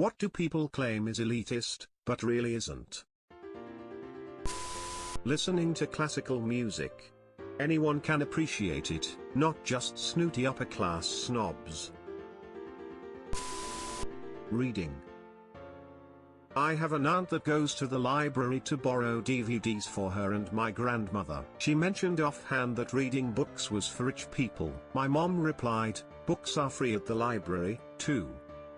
What do people claim is elitist, but really isn't? Listening to classical music. Anyone can appreciate it, not just snooty upper-class snobs. Reading. I have an aunt that goes to the library to borrow DVDs for her and my grandmother. She mentioned offhand that reading books was for rich people. My mom replied, books are free at the library, too.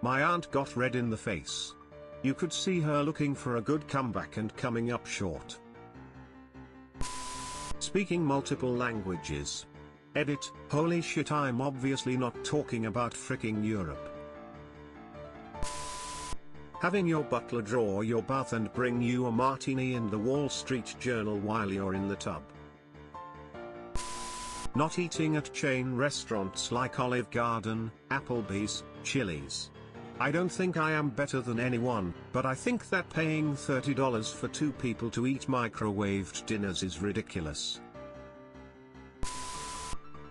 My aunt got red in the face. You could see her looking for a good comeback and coming up short. Speaking multiple languages. Edit, holy shit, I'm obviously not talking about fricking Europe. Having your butler draw your bath and bring you a martini in the Wall Street Journal while you're in the tub. Not eating at chain restaurants like Olive Garden, Applebee's, Chili's. I don't think I am better than anyone, but I think that paying $30 for 2 people to eat microwaved dinners is ridiculous.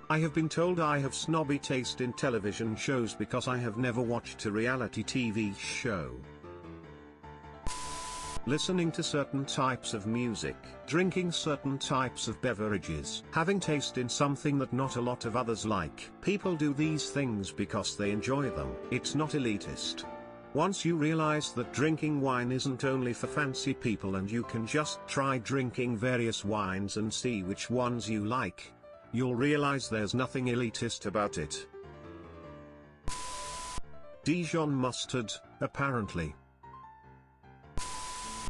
I have been told I have snobby taste in television shows because I have never watched a reality TV show. Listening to certain types of music, drinking certain types of beverages, having taste in something that not a lot of others like. People do these things because they enjoy them. It's not elitist. Once you realize that drinking wine isn't only for fancy people and you can just try drinking various wines and see which ones you like, you'll realize there's nothing elitist about it. Dijon mustard, apparently.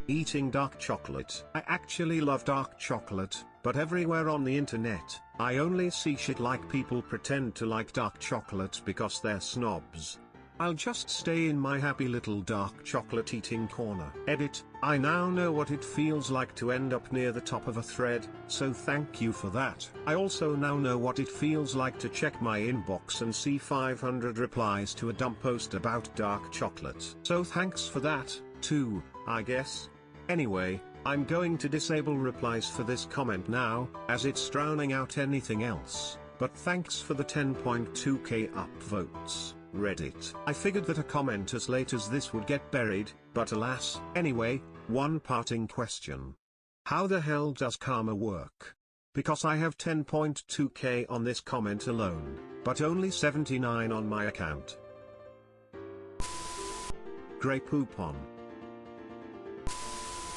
Eating dark chocolate. I actually love dark chocolate, but everywhere on the internet, I only see shit like people pretend to like dark chocolate because they're snobs. I'll just stay in my happy little dark chocolate eating corner. Edit, I now know what it feels like to end up near the top of a thread, so thank you for that. I also now know what it feels like to check my inbox and see 500 replies to a dumb post about dark chocolate. So thanks for that, too, I guess. Anyway, I'm going to disable replies for this comment now, as it's drowning out anything else, but thanks for the 10.2k upvotes, Reddit. I figured that a comment as late as this would get buried, but alas. Anyway, one parting question. How the hell does karma work? Because I have 10.2k on this comment alone, but only 79 on my account. Grey poupon.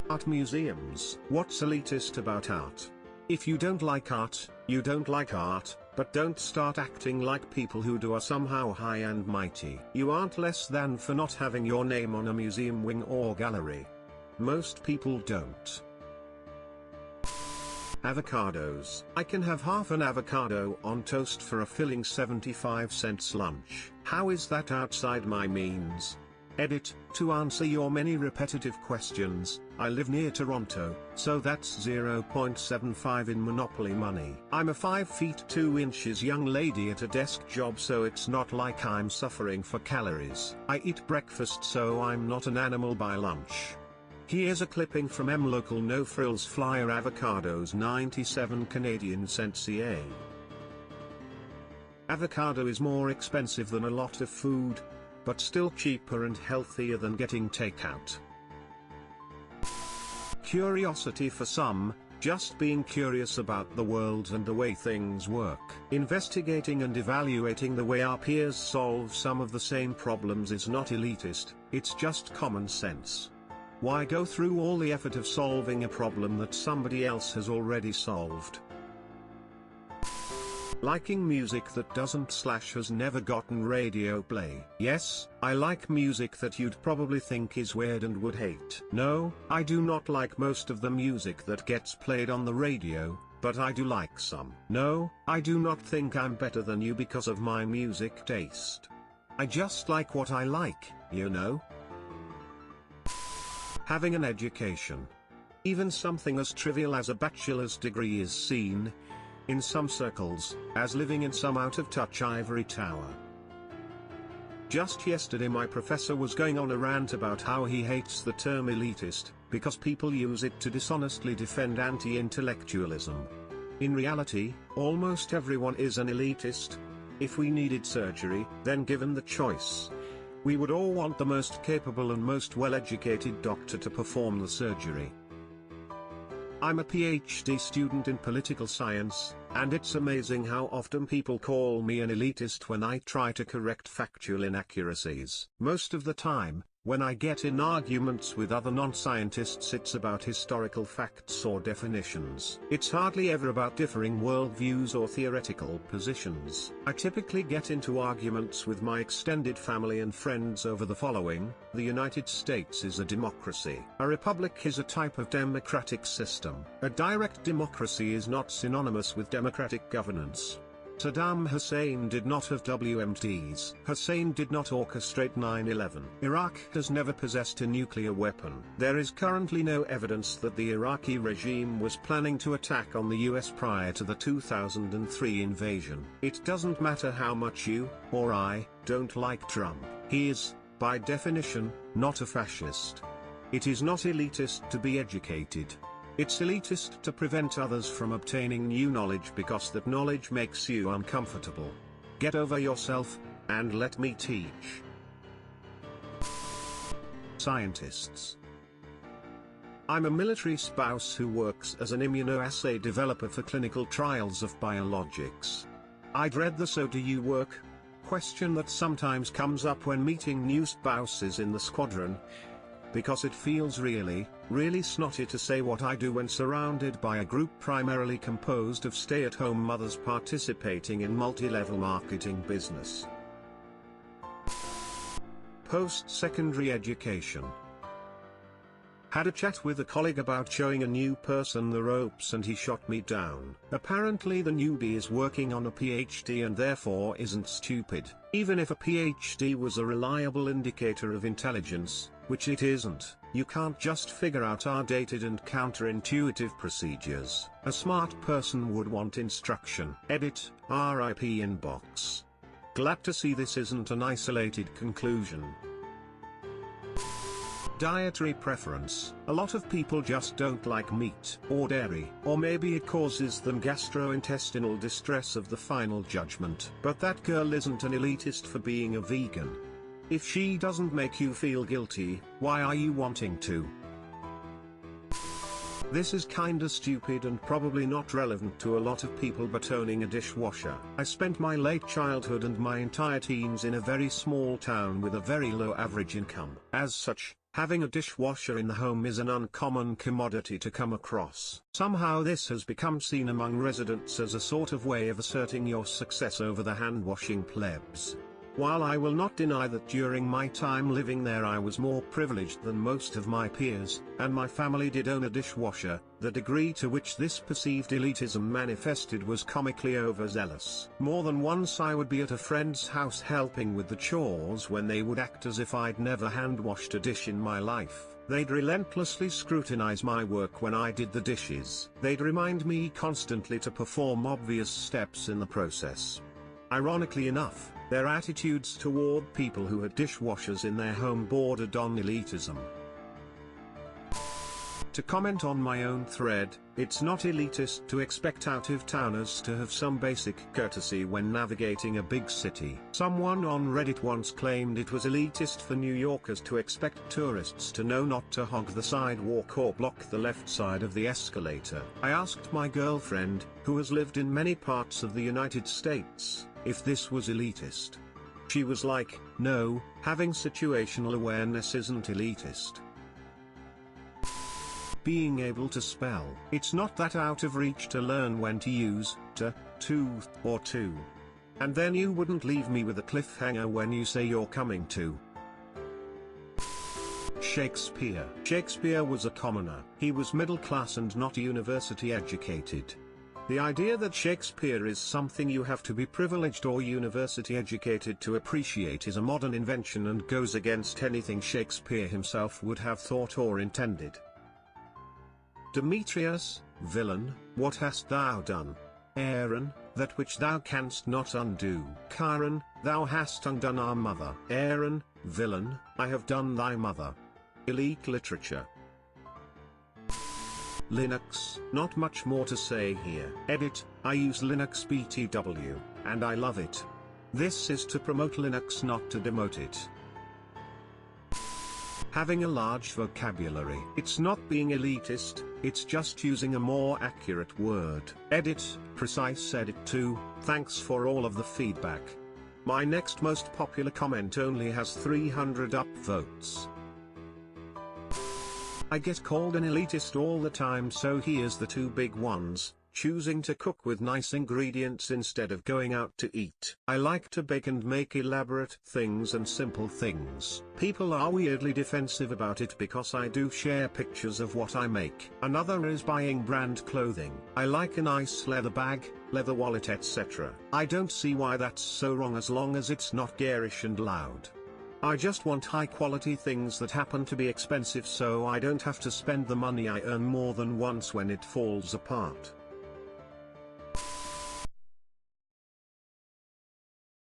Art museums. What's elitist about art? If you don't like art, you don't like art, but don't start acting like people who do are somehow high and mighty. You aren't less than for not having your name on a museum wing or gallery. Most people don't. Avocados. I can have half an avocado on toast for a filling 75-cent lunch. How is that outside my means? Edit, to answer your many repetitive questions, I live near Toronto, so that's 0.75 in Monopoly money. I'm a 5 feet 2 inches young lady at a desk job, so it's not like I'm suffering for calories. I eat breakfast, so I'm not an animal by lunch. Here's a clipping from M-Local No Frills Flyer Avocados 97 Canadian cents CA. Avocado is more expensive than a lot of food, but still cheaper and healthier than getting takeout. Curiosity for some, just being curious about the world and the way things work. Investigating and evaluating the way our peers solve some of the same problems is not elitist, it's just common sense. Why go through all the effort of solving a problem that somebody else has already solved? Liking music that doesn't/has never gotten radio play. Yes, I like music that you'd probably think is weird and would hate. No, I do not like most of the music that gets played on the radio, but I do like some. No, I do not think I'm better than you because of my music taste. I just like what I like, you know? Having an education. Even something as trivial as a bachelor's degree is seen, in some circles, as living in some out-of-touch ivory tower. Just yesterday my professor was going on a rant about how he hates the term elitist, because people use it to dishonestly defend anti-intellectualism. In reality, almost everyone is an elitist. If we needed surgery, then given the choice, We would all want the most capable and most well-educated doctor to perform the surgery. I'm a PhD student in political science, and it's amazing how often people call me an elitist when I try to correct factual inaccuracies. Most of the time, when I get in arguments with other non-scientists, it's about historical facts or definitions. It's hardly ever about differing worldviews or theoretical positions. I typically get into arguments with my extended family and friends over the following: the United States is a democracy. A republic is a type of democratic system. A direct democracy is not synonymous with democratic governance. Saddam Hussein did not have WMDs. Hussein did not orchestrate 9/11. Iraq has never possessed a nuclear weapon. There is currently no evidence that the Iraqi regime was planning to attack on the US prior to the 2003 invasion. It doesn't matter how much you, or I, don't like Trump. He is, by definition, not a fascist. It is not elitist to be educated. It's elitist to prevent others from obtaining new knowledge because that knowledge makes you uncomfortable. Get over yourself, and let me teach. Scientists. I'm a military spouse who works as an immunoassay developer for clinical trials of biologics. I dread the "so do you work?" question that sometimes comes up when meeting new spouses in the squadron, because it feels really snotty to say what I do when surrounded by a group primarily composed of stay-at-home mothers participating in multi-level marketing business. Post-secondary education. Had a chat with a colleague about showing a new person the ropes and he shot me down. Apparently the newbie is working on a PhD and therefore isn't stupid. Even if a PhD was a reliable indicator of intelligence, which it isn't, you can't just figure out outdated and counterintuitive procedures. A smart person would want instruction. Edit, RIP inbox. Glad to see this isn't an isolated conclusion. Dietary preference. A lot of people just don't like meat or dairy, or maybe it causes them gastrointestinal distress of the final judgment. But that girl isn't an elitist for being a vegan. If she doesn't make you feel guilty, why are you wanting to? This is kinda stupid and probably not relevant to a lot of people, but owning a dishwasher. I spent my late childhood and my entire teens in a very small town with a very low average income. As such, having a dishwasher in the home is an uncommon commodity to come across. Somehow this has become seen among residents as a sort of way of asserting your success over the hand-washing plebs. While I will not deny that during my time living there I was more privileged than most of my peers, and my family did own a dishwasher, the degree to which this perceived elitism manifested was comically overzealous. More than once I would be at a friend's house helping with the chores when they would act as if I'd never hand-washed a dish in my life. They'd relentlessly scrutinize my work when I did the dishes. They'd remind me constantly to perform obvious steps in the process. Ironically enough, their attitudes toward people who had dishwashers in their home bordered on elitism. To comment on my own thread, it's not elitist to expect out-of-towners to have some basic courtesy when navigating a big city. Someone on Reddit once claimed it was elitist for New Yorkers to expect tourists to know not to hog the sidewalk or block the left side of the escalator. I asked my girlfriend, who has lived in many parts of the United States, if this was elitist. She was like, no, having situational awareness isn't elitist. Being able to spell. It's not that out of reach to learn when to use to, or to. And then you wouldn't leave me with a cliffhanger when you say you're coming to. Shakespeare. Shakespeare was a commoner. He was middle class and not university educated. The idea that Shakespeare is something you have to be privileged or university educated to appreciate is a modern invention and goes against anything Shakespeare himself would have thought or intended. Demetrius, villain, what hast thou done? Aaron, that which thou canst not undo. Chiron, thou hast undone our mother. Aaron, villain, I have done thy mother. Elite literature. Linux, not much more to say here. Edit, I use Linux BTW, and I love it. This is to promote Linux, not to demote it. having a large vocabulary. It's not being elitist, it's just using a more accurate word. Edit, precise edit too. Thanks for all of the feedback. My next most popular comment only has 300 upvotes. I get called an elitist all the time, so here's the two big ones. Choosing to cook with nice ingredients instead of going out to eat. I like to bake and make elaborate things and simple things. People are weirdly defensive about it because I do share pictures of what I make. Another is buying brand clothing. I like a nice leather bag, leather wallet, etc. I don't see why that's so wrong as long as it's not garish and loud. I just want high quality things that happen to be expensive so I don't have to spend the money I earn more than once when it falls apart.